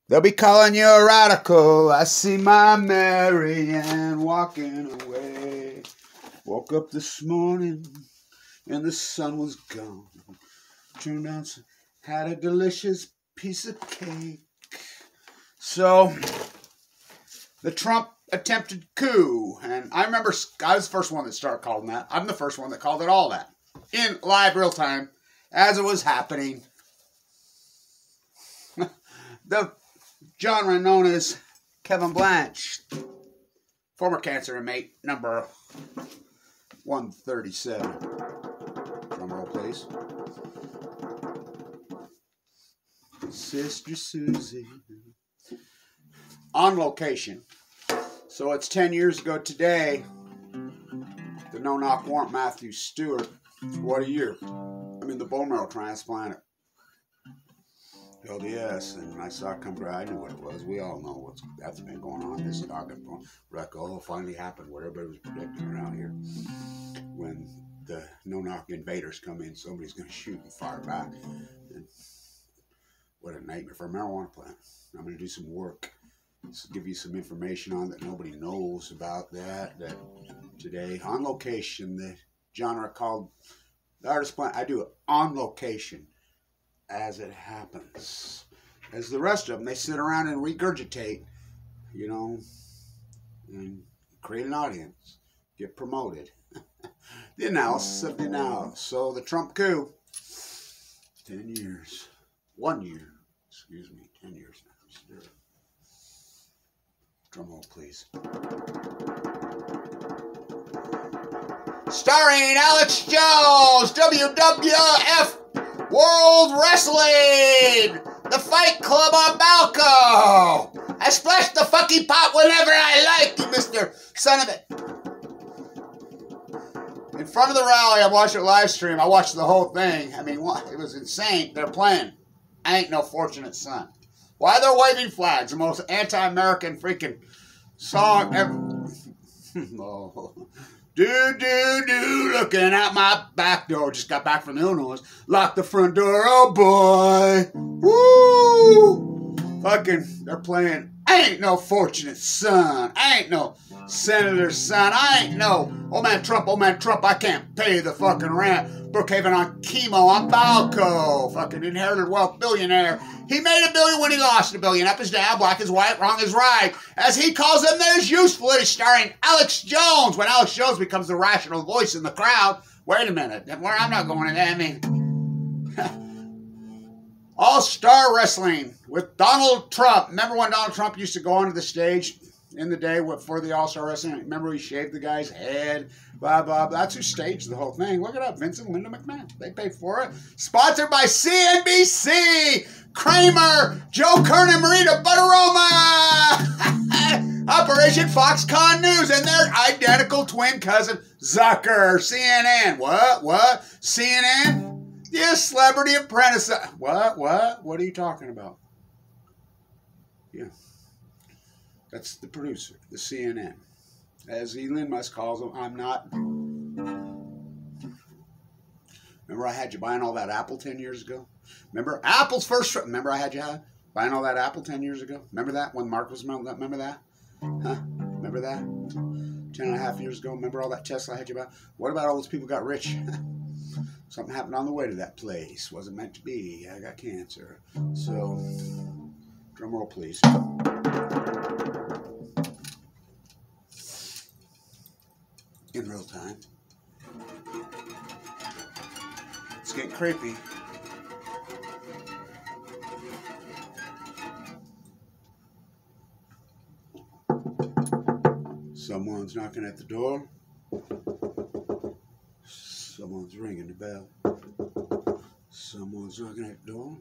They'll be calling you a radical. I see my Mary Ann walking away. Woke up this morning and the sun was gone. Turned on, had a delicious piece of cake. So, the Trump attempted coup. And I remember I was the first one that started calling that. I'm the first one that called it all that. In live real time as it was happening. The genre known as Kevin Blanche, former cancer inmate, number 137. Drum roll, please. Sister Susie. On location. So it's 10 years ago today. The no-knock warrant Matthew Stewart. What a year. I mean, the bone marrow transplant. LDS, and I saw it come through. I knew what it was. We all know that's been going on. This is not going to finally happened. What everybody was predicting around here. When the no-knock invaders come in, somebody's going to shoot and fire back. And what a nightmare for a marijuana plant. I'm going to do some work. Just give you some information on that nobody knows about that today. On location, the genre called the artist plant. I do it on location. As it happens. As the rest of them, they sit around and regurgitate, you know, and create an audience, get promoted. The analysis of the analysis. So the Trump coup, 10 years. 1 year. Excuse me, 10 years now. Drum roll, please. Starring Alex Jones, WWF World Wrestling! The Fight Club on Balco! I splash the fucking pot whenever I like, you Mr. Son of it. In front of the rally, I watched it live stream. I watched the whole thing. I mean, what? It was insane. They're playing I Ain't No Fortunate Son. Why they're waving flags? The most anti-American freaking song ever. Oh. Do, looking out my back door. Just got back from the Illinois. Locked the front door. Oh, boy. Woo! Fucking, they're playing, I ain't no fortunate son. I ain't no senator's son. I ain't no, oh man Trump, I can't pay the fucking rent. Brookhaven on chemo, on Balco. Fucking inherited wealth billionaire. He made $1 billion when he lost $1 billion. Up is down, black is white, wrong is right. As he calls them, there's useful. It is starring Alex Jones. When Alex Jones becomes the rational voice in the crowd. Wait a minute. I'm not going to that. I mean, All-Star Wrestling with Donald Trump. Remember when Donald Trump used to go onto the stage in the day for the All-Star Wrestling? Remember he shaved the guy's head? Blah, blah, blah. That's who staged the whole thing. Look it up. Vince and Linda McMahon. They paid for it. Sponsored by CNBC. Kramer, Joe Kernan, Marita Butteroma. Operation Foxconn News. And their identical twin cousin, Zucker. CNN. What? CNN? Yeah, Celebrity Apprentice. What? What are you talking about? Yeah. That's the producer, the CNN. As Elon Musk calls him, I'm not. Remember I had you buying all that Apple 10 years ago? Remember Apple's first, remember I had you buying all that Apple 10 years ago? Remember that when Mark was, remember that? Huh? Remember that? 10.5 years ago, remember all that Tesla I had you buy? What about all those people who got rich? Something happened on the way to that place. Wasn't meant to be. I got cancer. So, drum roll please. In real time. It's getting creepy. Someone's knocking at the door. Someone's ringing the bell. Someone's knocking at the door.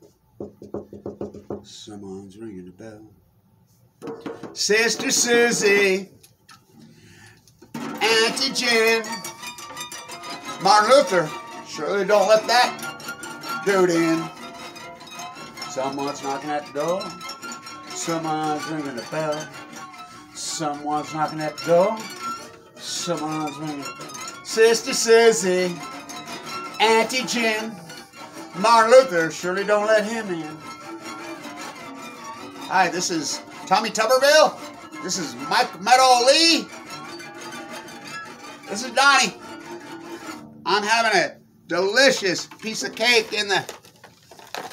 Someone's ringing the bell. Sister Susie. Auntie Jen. Martin Luther. Surely don't let that dude in. Someone's knocking at the door. Someone's ringing the bell. Someone's knocking at the door. Someone's ringing the bell. Sister Susie. Auntie Jen. Martin Luther. Surely don't let him in. Hi, this is Tommy Tuberville. This is Mike Meadow Lee. This is Donnie. I'm having a delicious piece of cake in the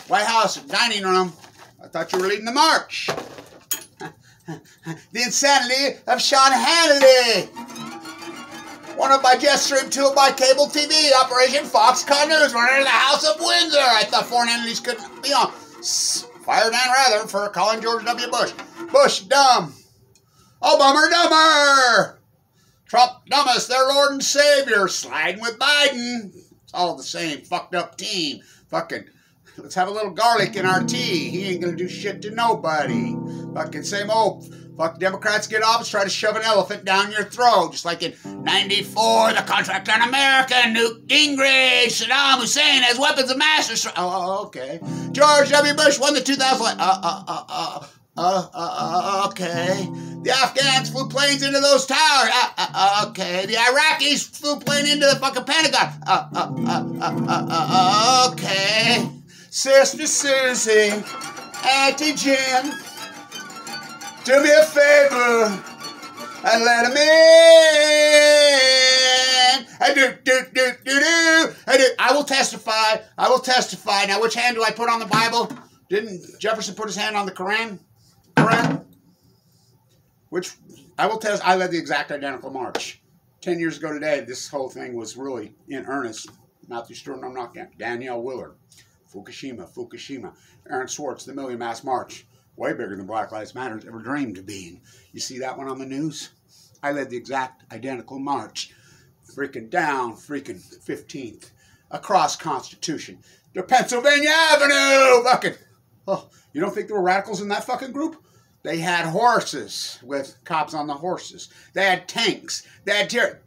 White House dining room. I thought you were leading the march. The insanity of Sean Hannity. One by jet stream, two by cable TV. Operation Foxconn News. Running in the House of Windsor. I thought foreign entities couldn't be on. Fire Dan Rather for calling George W. Bush. Bush dumb. Obama dumber. Trump dumbest, their Lord and Savior. Sliding with Biden. It's all the same fucked up team. Fucking, let's have a little garlic in our tea. He ain't gonna do shit to nobody. Fucking same old. Fuck, Democrats get office, try to shove an elephant down your throat. Just like in 94, the Contract on America, Newt Gingrich, Saddam Hussein has weapons of mass destruction. Oh, okay. George W. Bush won the 2000. Okay. The Afghans flew planes into those towers. Okay. The Iraqis flew plane into the fucking Pentagon. Okay. Sister Susie, Auntie Jim, do me a favor and let him in. I will testify. I will testify. Now, which hand do I put on the Bible? Didn't Jefferson put his hand on the Quran? Quran? Which, I will test. I led the exact identical march. 10 years ago today, this whole thing was really in earnest. Matthew Stewart, I'm not getting. Danielle Willard. Fukushima. Aaron Swartz, the Million Mass March. Way bigger than Black Lives Matter ever dreamed of being. You see that one on the news? I led the exact identical march. Freaking down, freaking 15th. Across Constitution. To Pennsylvania Avenue! Fucking. Oh, you don't think there were radicals in that fucking group? They had horses with cops on the horses. They had tanks. They had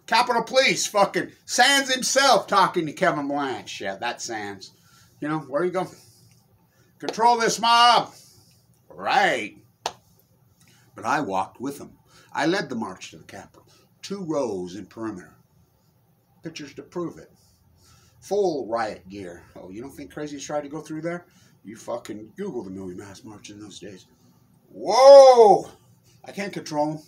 Capitol Police, fucking Sands himself talking to Kevin Blanche. Yeah, that's Sands. You know, where you go? Control this mob. Right. But I walked with them. I led the march to the Capitol. 2 rows in perimeter. Pictures to prove it. Full riot gear. Oh, you don't think crazies tried to go through there? You fucking Google the Million Mass March in those days. Whoa! I can't control them.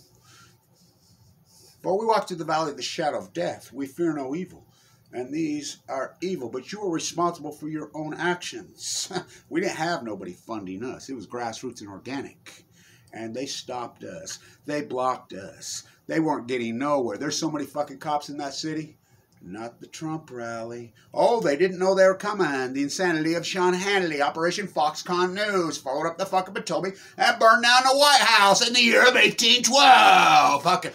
For we walk through the valley of the shadow of death. We fear no evil. And these are evil, but you are responsible for your own actions. We didn't have nobody funding us. It was grassroots and organic. And they stopped us. They blocked us. They weren't getting nowhere. There's so many fucking cops in that city. Not the Trump rally. Oh, they didn't know they were coming. The insanity of Sean Hannity. Operation Foxconn News. Followed up the fucking Potomac and burned down the White House in the year of 1812. Fucking,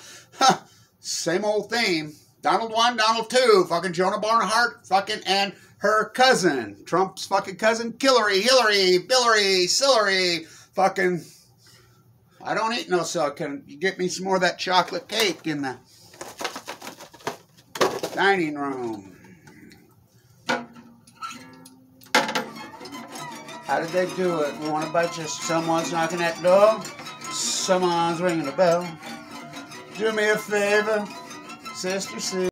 same old theme. Donald 1, Donald 2, fucking Jonah Barnhart, fucking, and her cousin. Trump's fucking cousin, Hillary, Billary, Sillery, fucking, I don't eat no so. Can you get me some more of that chocolate cake in the dining room? How did they do it? We want a bunch of someone's knocking at the door, someone's ringing the bell. Do me a favor. Sister,